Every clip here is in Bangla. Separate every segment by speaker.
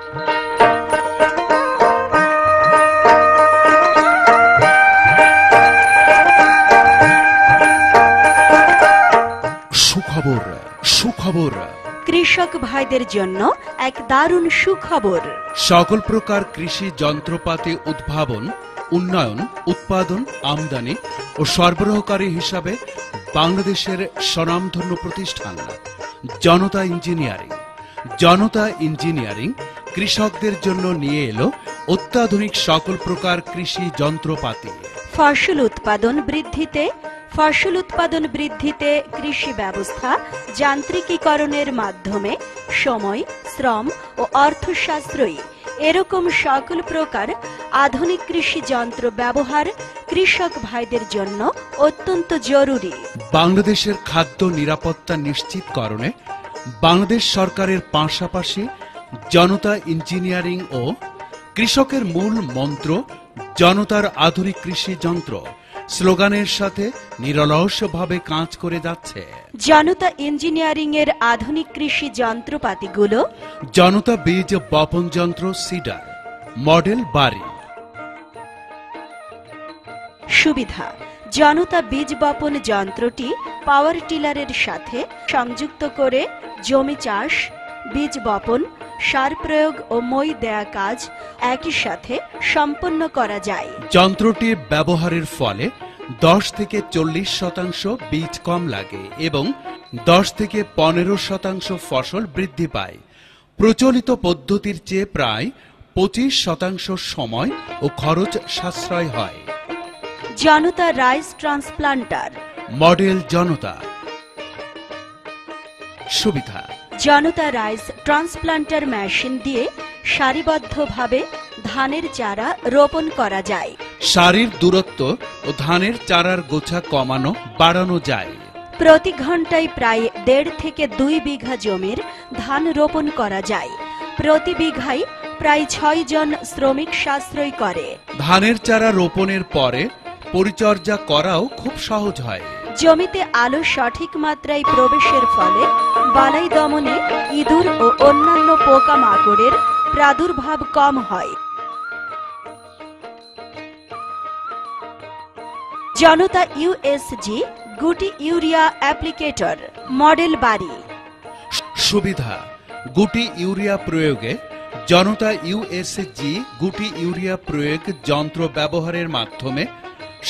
Speaker 1: সুখবর সুখবর
Speaker 2: কৃষক ভাইদের জন্য এক দারুণ সুখবর।
Speaker 1: সকল প্রকার কৃষি যন্ত্রপাতি উদ্ভাবন, উন্নয়ন, উৎপাদন, আমদানি ও সরবরাহকারী হিসাবে বাংলাদেশের স্বনামধন্য প্রতিষ্ঠান জনতা ইঞ্জিনিয়ারিং। জনতা ইঞ্জিনিয়ারিং কৃষকদের জন্য নিয়ে এলো অত্যাধুনিক সকল প্রকার কৃষি যন্ত্রপাতি।
Speaker 2: ফসল উৎপাদন বৃদ্ধিতে কৃষি ব্যবস্থা যান্ত্রিকীকরণের মাধ্যমে সময়, শ্রম ও অর্থ সাশ্রয়ী এরকম সকল প্রকার আধুনিক কৃষি যন্ত্র ব্যবহার কৃষক ভাইদের জন্য অত্যন্ত জরুরি।
Speaker 1: বাংলাদেশের খাদ্য নিরাপত্তা নিশ্চিতকরণে বাংলাদেশ সরকারের পাশাপাশি জনতা ইঞ্জিনিয়ারিং ও কৃষকের মূল মন্ত্র জনতার আধুনিক কৃষি যন্ত্র স্লোগানের সাথে নিরলসভাবে কাজ করে যাচ্ছে।
Speaker 2: জনতা ইঞ্জিনিয়ারিং এর আধুনিক কৃষি যন্ত্রপাতিগুলো:
Speaker 1: জনতা বীজ বপন যন্ত্র সিডার, মডেল বাড়ি।
Speaker 2: সুবিধা: জনতা বীজ বপন যন্ত্রটি পাওয়ার টিলারের সাথে সংযুক্ত করে জমি চাষ, বীজ বপন, সার প্রয়োগ ও মই দেয়া কাজ একই সাথে সম্পন্ন করা যায়।
Speaker 1: যন্ত্রটি ব্যবহারের ফলে 10 থেকে 40% বীজ কম লাগে এবং 10 থেকে 15% ফসল বৃদ্ধি পায়। প্রচলিত পদ্ধতির চেয়ে প্রায় 25% সময় ও খরচ সাশ্রয় হয়।
Speaker 2: জনতা রাইস ট্রান্সপ্লান্টার,
Speaker 1: মডেল জনতা। সুবিধা:
Speaker 2: জনতা রাইস ট্রান্সপ্লান্টার মেশিন দিয়ে সারিবদ্ধভাবে ধানের চারা রোপণ করা যায়।
Speaker 1: সারির দূরত্ব ও ধানের চারার গোছা কমানো বাড়ানো যায়।
Speaker 2: প্রতি ঘন্টায় প্রায় 1.5 থেকে 2 বিঘা জমির ধান রোপণ করা যায়। প্রতি বিঘায় প্রায় 6 জন শ্রমিক সাশ্রয় করে।
Speaker 1: ধানের চারা রোপণের পরে পরিচর্যা করাও খুব সহজ হয়।
Speaker 2: জমিতে আলো সঠিক মাত্রায় প্রবেশের ফলে বালাই দমনে ইঁদুর ও অন্যান্য পোকামাকড়ের প্রাদুর্ভাব কম হয়। জনতা ইউএসজি গুটি ইউরিয়া অ্যাপ্লিকেটর, মডেল বাড়ি।
Speaker 1: সুবিধা: গুটি ইউরিয়া প্রয়োগে জনতা ইউএসজি গুটি ইউরিয়া প্রয়োগ যন্ত্র ব্যবহারের মাধ্যমে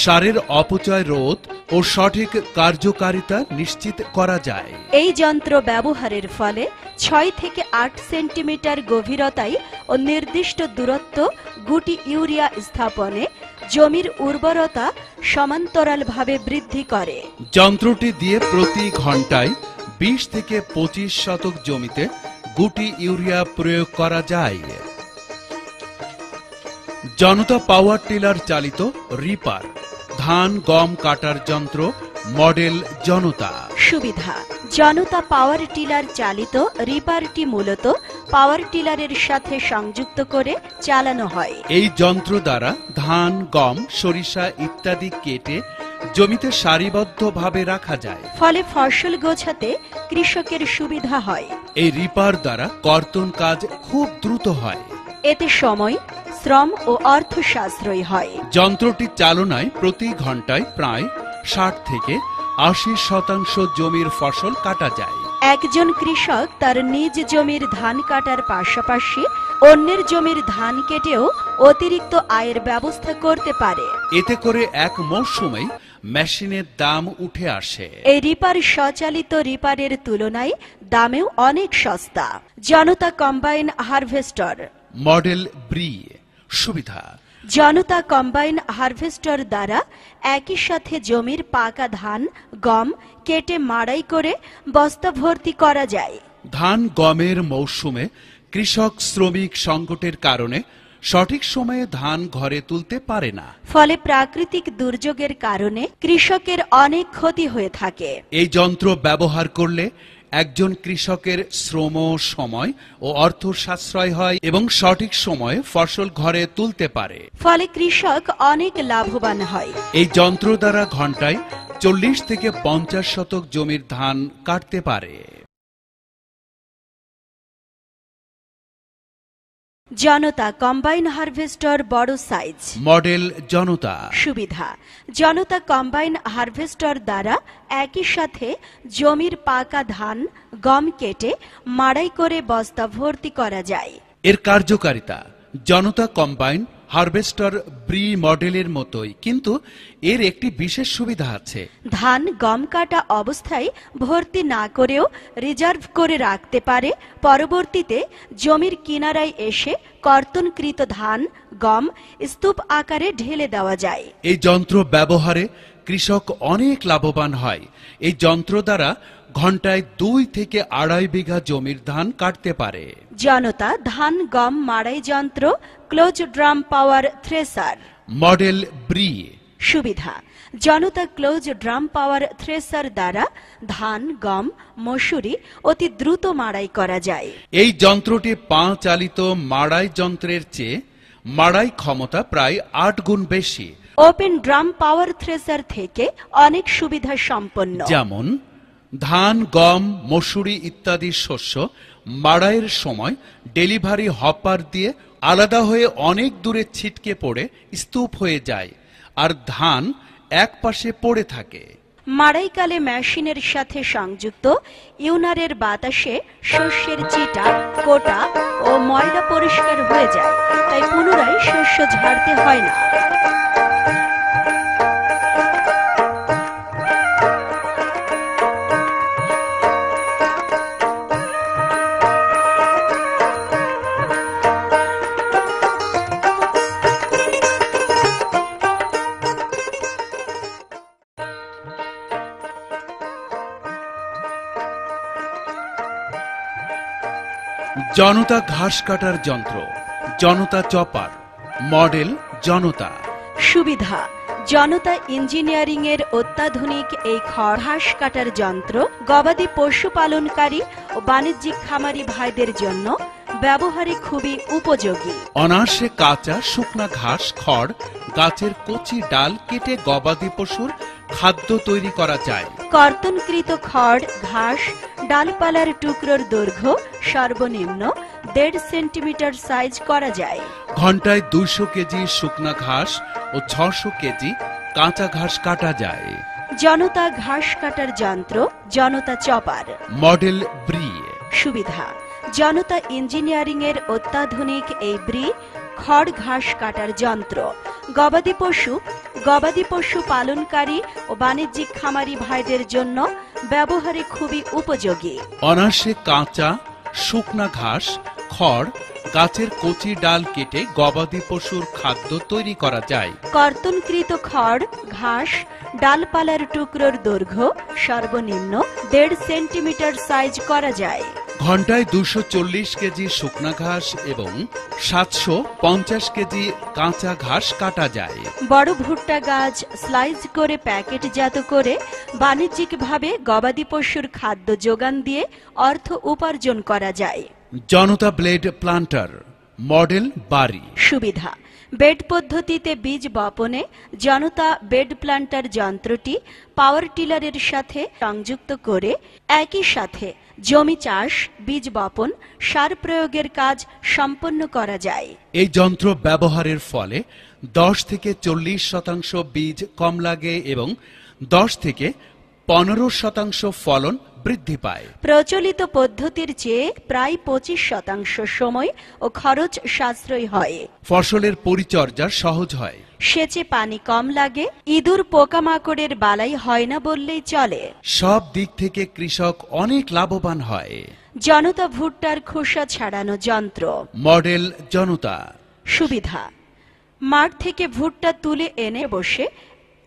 Speaker 1: সারের অপচয় রোধ ও সঠিক কার্যকারিতা নিশ্চিত করা যায়।
Speaker 2: এই যন্ত্র ব্যবহারের ফলে 6 থেকে 8 সেন্টিমিটার গভীরতায় ও নির্দিষ্ট দূরত্ব গুটি ইউরিয়া স্থাপনে জমির উর্বরতা সমান্তরালভাবে বৃদ্ধি করে।
Speaker 1: যন্ত্রটি দিয়ে প্রতি ঘন্টায় 20 থেকে 25 শতক জমিতে গুটি ইউরিয়া প্রয়োগ করা যায়। জনতা পাওয়ার টিলার চালিত রিপার, ধান গম কাটার যন্ত্র, মডেল জনতা।
Speaker 2: সুবিধা: জনতা পাওয়ার টিলার চালিত রিপারটি মূলত পাওয়ার টিলারের সাথে সংযুক্ত করে চালানো হয়।
Speaker 1: এই যন্ত্র দ্বারা ধান, গম, সরিষা ইত্যাদি কেটে জমিতে সারিবদ্ধভাবে রাখা যায়।
Speaker 2: ফলে ফসল গোছাতে কৃষকের সুবিধা হয়।
Speaker 1: এই রিপার দ্বারা কর্তন কাজ খুব দ্রুত হয়।
Speaker 2: এতে সময়, শ্রম ও অর্থ সাশ্রয় হয়।
Speaker 1: যন্ত্রটি চালনায় প্রতি ঘন্টায় প্রায় 60 থেকে 80% জমির ফসল কাটা যায়।
Speaker 2: একজন কৃষক তার নিজ জমির ধান কাটার পাশাপাশি অন্যের জমির ধান কেটেও অতিরিক্ত আয়ের ব্যবস্থা করতে পারে।
Speaker 1: এতে করে এক মৌসুমেই মেশিনের দাম উঠে আসে।
Speaker 2: এই রিপার স্বচালিত রিপারের তুলনায় দামেও অনেক সস্তা। জনতা কম্বাইন হারভেস্টর,
Speaker 1: মডেল ব্রি। সুবিধা:
Speaker 2: জনতা কম্বাইন হারভেস্টর দ্বারা একই সাথে জমির পাকা ধান, গম কেটে মাড়াই করে বস্তা ভর্তি করা যায়।
Speaker 1: ধান গমের মৌসুমে কৃষক শ্রমিক সংকটের কারণে সঠিক সময়ে ধান ঘরে তুলতে পারে না।
Speaker 2: ফলে প্রাকৃতিক দুর্যোগের কারণে কৃষকের অনেক ক্ষতি হয়ে থাকে।
Speaker 1: এই যন্ত্র ব্যবহার করলে একজন কৃষকের শ্রম, সময় ও অর্থ সাশ্রয় হয় এবং সঠিক সময়ে ফসল ঘরে তুলতে পারে।
Speaker 2: ফলে কৃষক অনেক লাভবান হয়।
Speaker 1: এই যন্ত্র দ্বারা ঘন্টায় 40 থেকে 50 শতক জমির ধান কাটতে পারে।
Speaker 2: জনতা কম্বাইন হারভেস্টর বড় সাইজ।
Speaker 1: মডেল জনতা।
Speaker 2: সুবিধা: জনতা কম্বাইন হারভেস্টর দ্বারা একই সাথে জমির পাকা ধান, গম কেটে মাড়াই করে বস্তা ভর্তি করা যায়।
Speaker 1: এর কার্যকারিতা জনতা কম্বাইন হারভেস্টর ব্রি মডেলের মতোই, কিন্তু এর একটি বিশেষ সুবিধা আছে।
Speaker 2: ধান গম কাটা অবস্থায় ভর্তি না করেও রিজার্ভ করে রাখতে পারে। পরবর্তীতে জমির কিনারায় এসে কর্তনকৃত ধান, গম স্তূপ আকারে ঢেলে দেওয়া যায়।
Speaker 1: এই যন্ত্র ব্যবহারে কৃষক অনেক লাভবান হয়। এই যন্ত্র দ্বারা ঘন্টায় 2 থেকে 2.5 বিঘা জমির ধান কাটতে পারে।
Speaker 2: জনতা ধান গম মাড়াই যন্ত্র ক্লোজ ড্রাম পাওয়ার থ্রেসার।
Speaker 1: মডেল ব্রি।
Speaker 2: সুবিধা: জনতা ক্লোজ ড্রাম পাওয়ার থ্রেসার দ্বারা ধান, গম, মসুরি অতি দ্রুত মাড়াই করা যায়।
Speaker 1: এই যন্ত্রটি পা চালিত মাড়াই যন্ত্রের চেয়ে মাড়াই ক্ষমতা প্রায় 8 গুণ বেশি।
Speaker 2: ওপেন ড্রাম পাওয়ার থ্রেসার থেকে অনেক সুবিধা সম্পন্ন,
Speaker 1: যেমন ধান, গম, মসুরি ইত্যাদি শস্য মাড়াইয়ের সময় ডেলিভারি হপার দিয়ে আলাদা হয়ে অনেক দূরে ছিটকে পড়ে স্তূপ হয়ে যায়, আর ধান এক পাশে পড়ে থাকে।
Speaker 2: মাড়াইকালে মেশিনের সাথে সংযুক্ত ইউনারের বাতাসে শস্যের চিটা, কোটা ও ময়লা পরিষ্কার হয়ে যায়, তাই পুনরায় শস্য ঝাড়তে হয় না।
Speaker 1: জনতা ঘাস কাটার যন্ত্র জনতা চপার। মডেল জনতা।
Speaker 2: সুবিধা: জনতা ইঞ্জিনিয়ারিং এর অত্যাধুনিক এই ঘাস কাটার যন্ত্র গবাদি পশুপালনকারী ও বাণিজ্যিক খামারি ভাইদের জন্য ব্যবহারে খুবই উপযোগী।
Speaker 1: অনায়াসে কাঁচা শুকনা ঘাস, খড়, গাছের কচি ডাল কেটে গবাদি পশুর খাদ্য তৈরি করা যায়।
Speaker 2: কর্তনকৃত খড়, ঘাস, ডালপালার টুকরোর দৈর্ঘ্য সর্বনিম্ন 1.5 সেন্টিমিটার সাইজ করা যায়।
Speaker 1: ঘন্টায় 200 কেজি শুকনা ঘাস ও 600 কেজি কাঁচা ঘাস কাটা যায়।
Speaker 2: জনতা ঘাস কাটার যন্ত্র জনতা চপার।
Speaker 1: মডেল ব্রি।
Speaker 2: সুবিধা: জনতা ইঞ্জিনিয়ারিং এর অত্যাধুনিক এই ব্রি খড় ঘাস কাটার যন্ত্র গবাদি পশু পালনকারী ও বাণিজ্যিক খামারি ভাইদের জন্য ব্যবহারে খুবই উপযোগী।
Speaker 1: অনায়াসে কাঁচা শুকনা ঘাস, খড়, গাছের কচি ডাল কেটে গবাদি পশুর খাদ্য তৈরি করা যায়।
Speaker 2: কর্তনকৃত খড়, ঘাস, ডালপালার টুকরোর দৈর্ঘ্য সর্বনিম্ন 1.5 সেন্টিমিটার সাইজ করা যায়।
Speaker 1: ঘন্টায় 240 কেজি শুকনা ঘাস এবং 750 কেজি কাঁচা ঘাস কাটা যায়।
Speaker 2: বড় ভুট্টা গাছ স্লাইস করে প্যাকেটজাত করে বাণিজ্যিকভাবে গবাদি পশুর খাদ্য যোগান দিয়ে অর্থ উপার্জন করা যায়।
Speaker 1: জনতা ব্লেড প্লান্টার। মডেল বারি।
Speaker 2: সুবিধা: বেড পদ্ধতিতে বীজ বপনে জনতা বেড প্লান্টার যন্ত্রটি পাওয়ার টিলারের সাথে সংযুক্ত করে একই সাথে জমি চাষ, বীজ বপন, সার প্রয়োগের কাজ সম্পন্ন করা যায়।
Speaker 1: এই যন্ত্র ব্যবহারের ফলে 10 থেকে 40% বীজ কম লাগে এবং 10 থেকে 15% ফলন বৃদ্ধি পায়।
Speaker 2: প্রচলিত পদ্ধতির চেয়ে প্রায় 25% সময় ও খরচ সাশ্রয় হয়।
Speaker 1: ফসলের পরিচর্যা সহজ হয়।
Speaker 2: সেচে পানি কম লাগে, ইঁদুর পোকামাকড়ের বালাই হয় না বললেই চলে।
Speaker 1: সব দিক থেকে কৃষক অনেক লাভবান হয়।
Speaker 2: জনতা ভুট্টার খোসা ছাড়ানো যন্ত্র।
Speaker 1: মডেল জনতা।
Speaker 2: সুবিধা: মাঠ থেকে ভুট্টা তুলে এনে বসে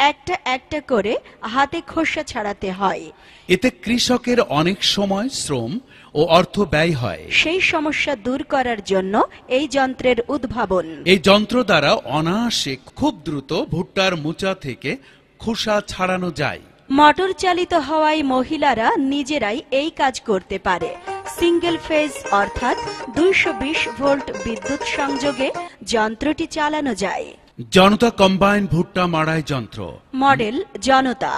Speaker 2: একটা একটা করে হাতে খোসা ছাড়াতে হয়।
Speaker 1: এতে কৃষকের অনেক সময়, শ্রম ও অর্থ ব্যয় হয়।
Speaker 2: সেই সমস্যা দূর করার জন্য এই যন্ত্রের উদ্ভাবন।
Speaker 1: এই যন্ত্র দ্বারা অনায়াসে খুব দ্রুত ভুট্টার মোচা থেকে খোসা ছাড়ানো যায়।
Speaker 2: মোটর চালিত হওয়ায় মহিলারা নিজেরাই এই কাজ করতে পারে। সিঙ্গেল ফেজ অর্থাৎ 220 ভোল্ট বিদ্যুৎ সংযোগে যন্ত্রটি চালানো যায়।
Speaker 1: জনতা কম্বাইন ভুট্টা মাড়াই যন্ত্র।
Speaker 2: মডেল জনতা।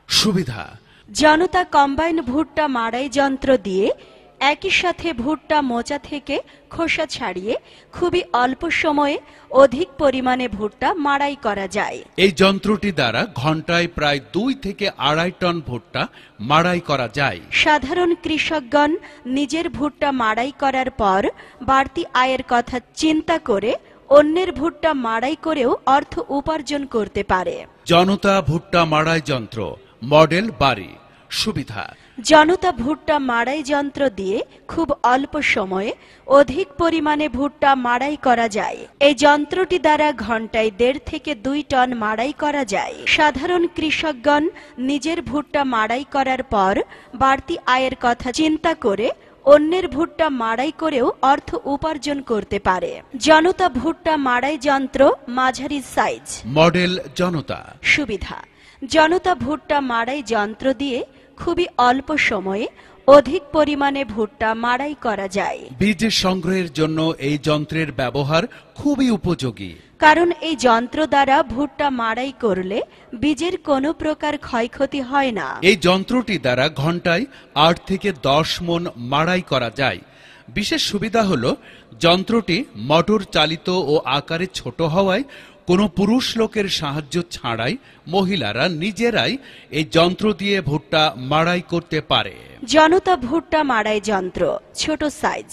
Speaker 1: সুবিধা:
Speaker 2: জনতা কম্বাইন ভুট্টা মাড়াই যন্ত্র দিয়ে একই সাথে ভুট্টা মোচা থেকে খোসা ছাড়িয়ে খুবই অল্প সময়ে অধিক পরিমাণে ভুট্টা মাড়াই করা যায়।
Speaker 1: এই যন্ত্রটি দ্বারা ঘন্টায় প্রায় 2 থেকে 2.5 টন ভুট্টা মাড়াই করা যায়।
Speaker 2: সাধারণ কৃষকগণ নিজের ভুট্টা মাড়াই করার পর বাড়তি আয়ের কথা চিন্তা করে অন্যের ভুট্টা মাড়াই করেও অর্থ উপার্জন করতে পারে।
Speaker 1: জনতা ভুট্টা মাড়াই যন্ত্র, মডেল বাড়ি। সুবিধা:
Speaker 2: জনতা ভুট্টা মাড়াই যন্ত্র দিয়ে খুব অল্প সময়ে অধিক পরিমাণে ভুট্টা মাড়াই করা যায়। এই যন্ত্রটি দ্বারা ঘন্টায় 1.5 থেকে 2 টন মাড়াই করা যায়। সাধারণ কৃষকগণ নিজের ভুট্টা মাড়াই করার পর বাড়তি আয়ের কথা চিন্তা করে অন্যের ভুট্টা মাড়াই করেও অর্থ উপার্জন করতে পারে। জনতা ভুট্টা মাড়াই যন্ত্র মাঝারি সাইজ,
Speaker 1: মডেল জনতা।
Speaker 2: সুবিধা: জনতা ভুট্টা মাড়াই যন্ত্র দিয়ে খুবই অল্প সময়ে অধিক পরিমাণে ভুট্টা মাড়াই করা যায়।
Speaker 1: বীজ সংগ্রহের জন্য এই যন্ত্রের ব্যবহার খুবই উপযোগী,
Speaker 2: কারণ এই যন্ত্র দ্বারা ভুট্টা মাড়াই করলে বীজের কোনো প্রকার ক্ষয়ক্ষতি হয় না।
Speaker 1: এই যন্ত্রটি দ্বারা ঘন্টায় 8 থেকে 10 মণ মাড়াই করা যায়। বিশেষ সুবিধা হলো যন্ত্রটি মোটর চালিত ও আকারে ছোট হওয়ায় কোনো পুরুষ লোকের সাহায্য ছাড়াই মহিলারা নিজেরাই এই যন্ত্র দিয়ে ভুট্টা মাড়াই করতে পারে।
Speaker 2: জনতা ভুট্টা মাড়াই যন্ত্র ছোট সাইজ,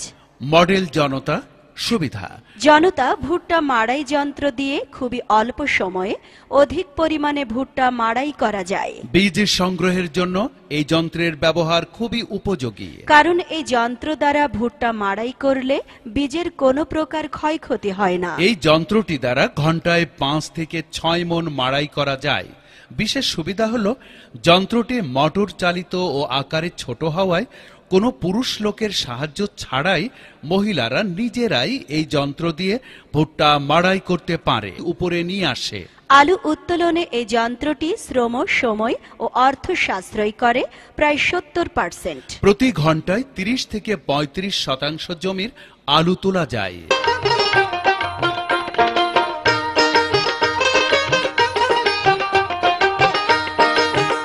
Speaker 1: মডেল জনতা। সুবিধা:
Speaker 2: জনতা ভুট্টা মাড়াই যন্ত্র দিয়ে খুবই অল্প সময়ে অধিক পরিমাণে ভুট্টা মাড়াই করা যায়।
Speaker 1: বীজ সংগ্রহের জন্য এই যন্ত্রের ব্যবহার খুবই উপযোগী,
Speaker 2: কারণ এই যন্ত্র দ্বারা ভুট্টা মাড়াই করলে বীজের কোনো প্রকার ক্ষয়ক্ষতি হয় না।
Speaker 1: এই যন্ত্রটি দ্বারা ঘন্টায় 5 থেকে 6 মণ মাড়াই করা যায়। বিশেষ সুবিধা হলো যন্ত্রটি মোটর চালিত ও আকারে ছোট হওয়ায় কোনো পুরুষ লোকের সাহায্য ছাড়াই মহিলারা নিজেরাই এই যন্ত্র দিয়ে ভুট্টা মাড়াই করতে পারে, উপরে নিয়ে আসে।
Speaker 2: আলু উত্তোলনে এই যন্ত্রটি শ্রম, সময় ও অর্থ সাশ্রয় করে প্রায় 70%।
Speaker 1: প্রতি ঘন্টায় 30 থেকে 35% জমির আলু তোলা যায়।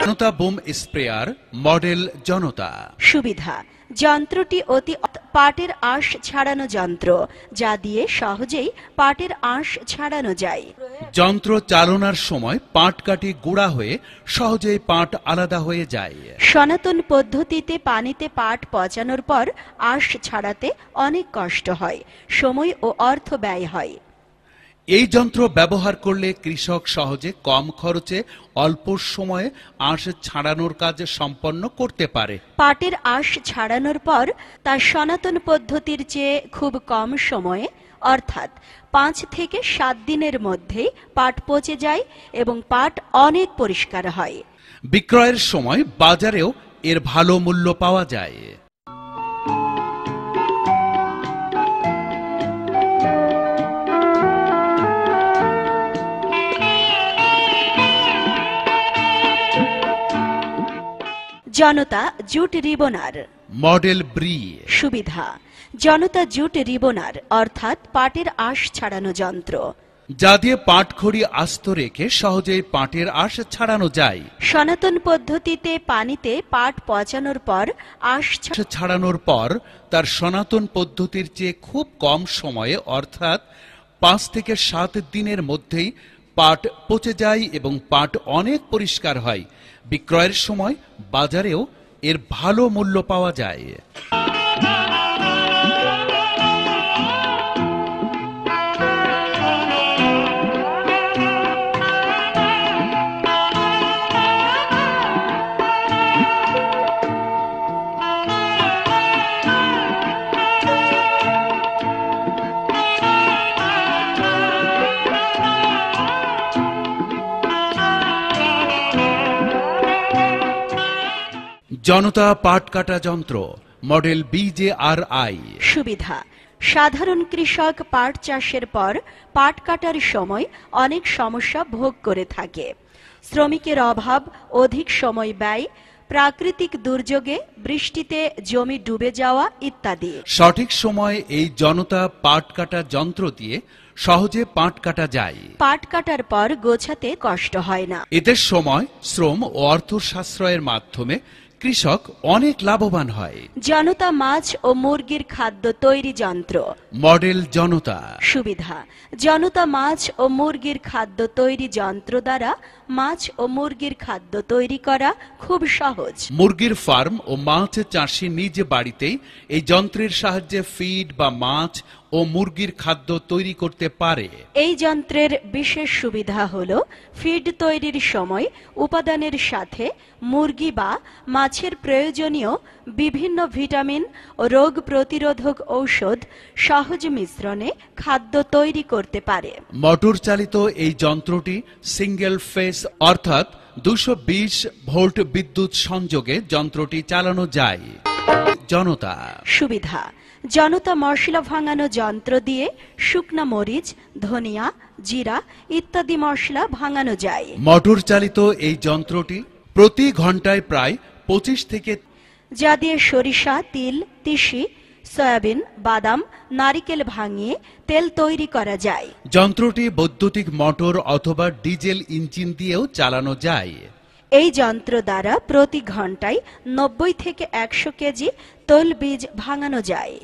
Speaker 1: জনতা বুম স্প্রেয়ার, মডেল জনতা।
Speaker 2: সুবিধা: যন্ত্রটি অতি পাটের আঁশ ছাড়ানো যন্ত্র, যা দিয়ে সহজেই পাটের আঁশ ছাড়ানো যায়।
Speaker 1: যন্ত্র চালনার সময় পাট কাটি গুঁড়া হয়ে সহজেই পাট আলাদা হয়ে যায়।
Speaker 2: সনাতন পদ্ধতিতে পানিতে পাট পচানোর পর আঁশ ছাড়াতে অনেক কষ্ট হয়, সময় ও অর্থ ব্যয় হয়।
Speaker 1: এই যন্ত্র ব্যবহার করলে কৃষক সহজে কম খরচে অল্প সময়ে আঁশ ছাড়ানোর কাজ সম্পন্ন করতে পারে।
Speaker 2: পাটের আঁশ ছাড়ানোর পর তা সনাতন পদ্ধতির চেয়ে খুব কম সময়ে অর্থাৎ 5 থেকে 7 দিনের মধ্যেই পাট পচে যায় এবং পাট অনেক পরিষ্কার হয়।
Speaker 1: বিক্রয়ের সময় বাজারেও এর ভালো মূল্য পাওয়া যায়।
Speaker 2: জনতা জুট রিবনার,
Speaker 1: মডেল ব্রি।
Speaker 2: সুবিধা: জনতা জুট রিবনার অর্থাৎ পাটের আঁশ ছাড়ানো যন্ত্র,
Speaker 1: যা দিয়ে পাট খড়ি আস্ত রেখে সহজেই পাটের আঁশ ছাড়ানো যায়।
Speaker 2: সনাতন পদ্ধতিতে পানিতে পাট পচানোর পর আঁশ
Speaker 1: ছাড়ানোর পর তার সনাতন পদ্ধতির চেয়ে খুব কম সময়ে অর্থাৎ 5 থেকে 7 দিনের মধ্যেই পাট পচে যায় এবং পাট অনেক পরিষ্কার হয়। বিক্রয়ের সময় বাজারেও এর ভালো মূল্য পাওয়া যায়। জনতা পাট কাটা যন্ত্র, মডেল BJRI।
Speaker 2: সুবিধা: সাধারণ কৃষক পাট চাষের পর পাট কাটার সময় অনেক সমস্যা ভোগ করে থাকে। শ্রমিকের অভাব, অধিক সময় ব্যয়, প্রাকৃতিক দুর্যোগে বৃষ্টিতে জমি ডুবে যাওয়া ইত্যাদি।
Speaker 1: সঠিক সময়ে এই জনতা পাট কাটা যন্ত্র দিয়ে সহজে পাট কাটা যায়।
Speaker 2: পাট কাটার পর গোছাতে কষ্ট হয় না।
Speaker 1: এতে সময়, শ্রম ও অর্থ সাশ্রয়ের মাধ্যমে কৃষক অনেক লাভবান হয়।
Speaker 2: জনতা মাছ ও মুরগির খাদ্য তৈরি যন্ত্র।
Speaker 1: মডেল জনতা।
Speaker 2: সুবিধা: জনতা মাছ ও মুরগির খাদ্য তৈরি যন্ত্র দ্বারা মাছ ও মুরগির খাদ্য তৈরি করা খুব সহজ।
Speaker 1: মুরগির ফার্ম ও মাছ চাষি নিজ বাড়িতেই এই যন্ত্রের সাহায্যে ফিড বা মাছ ও মুরগির খাদ্য তৈরি করতে পারে।
Speaker 2: এই যন্ত্রের বিশেষ সুবিধা হল ফিড তৈরির সময় উপাদানের সাথে মুরগি বা মাছের প্রয়োজনীয় বিভিন্ন ভিটামিন ও রোগ প্রতিরোধক ঔষধ সহজ মিশ্রণে খাদ্য তৈরি করতে পারে।
Speaker 1: মোটর চালিত এই যন্ত্রটি সিঙ্গেল ফেজ অর্থাৎ 220 ভোল্ট বিদ্যুৎ সংযোগে যন্ত্রটি চালানো যায়। জনতা।
Speaker 2: সুবিধা: জনতা মশলা ভাঙানো যন্ত্র দিয়ে শুকনা মরিচ, ধনিয়া, জিরা ইত্যাদি মশলা ভাঙানো যায়।
Speaker 1: মোটর চালিত এই যন্ত্রটি প্রতি ঘন্টায় প্রায় 25 থেকে
Speaker 2: যা দিয়ে সরিষা, তিল, তিসি, সয়াবিন, বাদাম, নারিকেল ভাঙিয়ে তেল তৈরি করা যায়।
Speaker 1: যন্ত্রটি বৈদ্যুতিক মোটর অথবা ডিজেল ইঞ্জিন দিয়েও চালানো যায়।
Speaker 2: এই যন্ত্র দ্বারা প্রতি ঘন্টায় 90 থেকে 100 কেজি তৈলবীজ ভাঙানো যায়।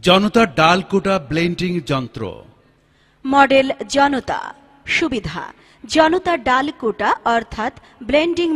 Speaker 1: জনতা ডাল কোটা ব্লেন্ডিং যন্ত্র।
Speaker 2: মডেল জনতা। সুবিধা: জনতা ডাল কোটা অর্থাৎ ব্লেন্ডিং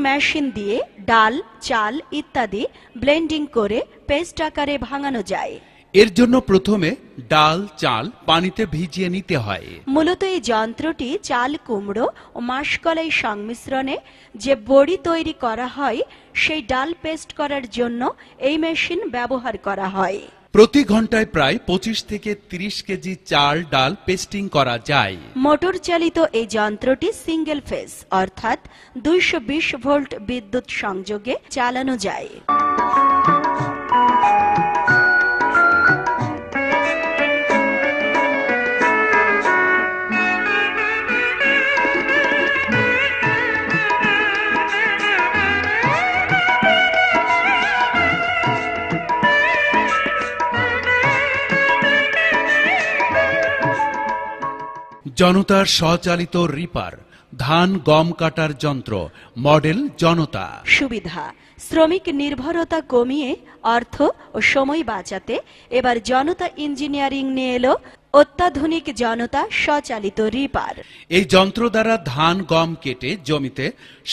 Speaker 2: মেশিন দিয়ে ডাল, চাল ইত্যাদি ব্লেন্ডিং করে পেস্ট আকারে ভাঙানো যায়।
Speaker 1: এর জন্য প্রথমে ডাল, চাল পানিতে ভিজিয়ে নিতে হয়।
Speaker 2: মূলত এই যন্ত্রটি চাল, কুমড়ো ও মাসকলাই সংমিশ্রণে যে বড়ি তৈরি করা হয় সেই ডাল পেস্ট করার জন্য এই মেশিন ব্যবহার করা হয়।
Speaker 1: প্রতি ঘন্টায় প্রায় 25 থেকে 30 কেজি চাল, ডাল পেস্টিং করা যায়।
Speaker 2: মোটর চালিত এই যন্ত্রটি সিঙ্গেল ফেজ অর্থাৎ 220 ভোল্ট বিদ্যুৎ সংযোগে চালানো যায়।
Speaker 1: জনতার স্বচালিত রিপার ধান, গম কাটার যন্ত্র। মডেল জনতা।
Speaker 2: সুবিধা: শ্রমিক নির্ভরতা কমিয়ে অর্থ ও সময় বাঁচাতে এবার জনতা ইঞ্জিনিয়ারিং নিয়ে এলো অত্যাধুনিক জনতা স্বচালিত রিপার।
Speaker 1: এই যন্ত্র দ্বারা ধান, গম কেটে জমিতে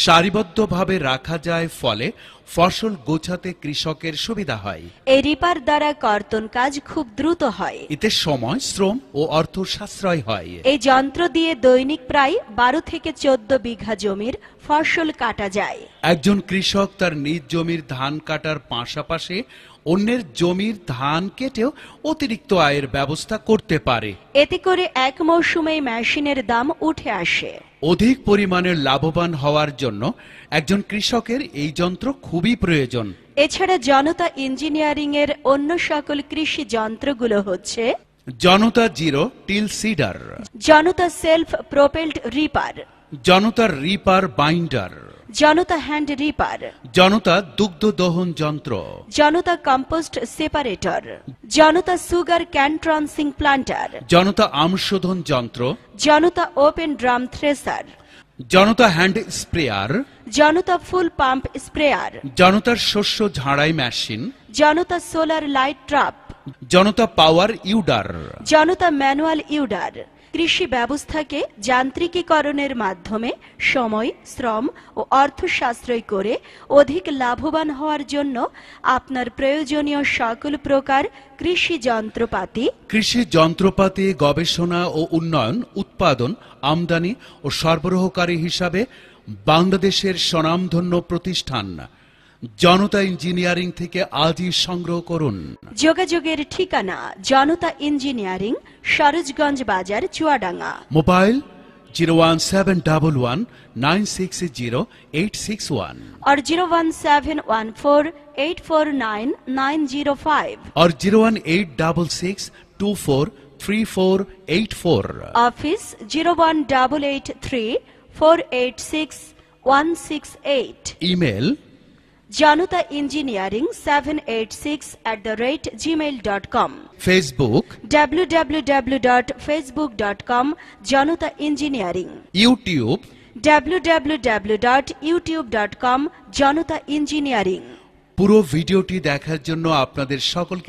Speaker 1: সারিবদ্ধভাবে রাখা যায়, ফলে ফসল গোছাতে কৃষকের সুবিধা হয়।
Speaker 2: এই রিপার দ্বারা কর্তন কাজ খুব দ্রুত হয়।
Speaker 1: এতে সময়, শ্রম ও অর্থ সাশ্রয় হয়।
Speaker 2: এই যন্ত্র দিয়ে দৈনিক প্রায় 12 থেকে 14 বিঘা জমির ফসল কাটা যায়।
Speaker 1: একজন কৃষক তার নিজ জমির ধান কাটার পাশাপাশি অন্যের জমির ধান কেটেও অতিরিক্ত আয়ের ব্যবস্থা করতে পারে।
Speaker 2: এতে করে এক মৌসুমে মেশিনের দাম উঠে আসে।
Speaker 1: অধিক পরিমাণে লাভবান হওয়ার জন্য একজন কৃষকের এই যন্ত্র খুবই প্রয়োজন।
Speaker 2: এছাড়া জনতা ইঞ্জিনিয়ারিং এর অন্য সকল কৃষি যন্ত্রগুলো হচ্ছে:
Speaker 1: জনতা জিরো টিল সিডার,
Speaker 2: জনতা সেলফ প্রোপেলড রিপার,
Speaker 1: জনতা রিপার বাইন্ডার,
Speaker 2: জনতা হ্যান্ড রিপার,
Speaker 1: জনতা দুগ্ধ দহন যন্ত্র,
Speaker 2: জনতা কম্পোস্ট সেপারেটর, জনতা সুগার ক্যান ট্রান্সিং প্লান্টার,
Speaker 1: জনতা আম শোধন যন্ত্র,
Speaker 2: জনতা ওপেন ড্রাম থ্রেসার।
Speaker 1: জনতা হ্যান্ড স্প্রেয়ার,
Speaker 2: জনতা ফুল পাম্প স্প্রেয়ার,
Speaker 1: জনতার শস্য ঝাড়াই মেশিন,
Speaker 2: জনতা সোলার লাইট ট্রাপ,
Speaker 1: জনতা পাওয়ার ইউডার।
Speaker 2: জনতা ম্যানুয়াল ইউডার। কৃষি ব্যবস্থাকে যান্ত্রিকীকরণের মাধ্যমে সময়, শ্রম ও অর্থ সাশ্রয় করে অধিক লাভবান হওয়ার জন্য আপনার প্রয়োজনীয় সকল প্রকার কৃষি যন্ত্রপাতি,
Speaker 1: কৃষি যন্ত্রপাতি গবেষণা ও উন্নয়ন, উৎপাদন, আমদানি ও সরবরাহকারী হিসাবে বাংলাদেশের স্বনামধন্য প্রতিষ্ঠান জনতা ইঞ্জিনিয়ারিং থেকে আজই সংগ্রহ করুন।
Speaker 2: যোগাযোগের ঠিকানা জনতা ইঞ্জিনিয়ারিং, সরোজগঞ্জ বাজার, চুয়াডাঙ্গা।
Speaker 1: মোবাইল 01711960861
Speaker 2: और 01714849905
Speaker 1: और 01866243484।
Speaker 2: ऑफिस 01883486168।
Speaker 1: ईमेल
Speaker 2: जनता इंजीनियरिंग 786@gmail.com।
Speaker 1: फेसबुक
Speaker 2: www.facebook.com जनता इंजीनियरिंग।
Speaker 1: यूट्यूब
Speaker 2: www.youtube.com जनता इंजीनियरिंग।
Speaker 1: পুরো ভিডিওটি দেখার জন্য আপনাদের সকলকে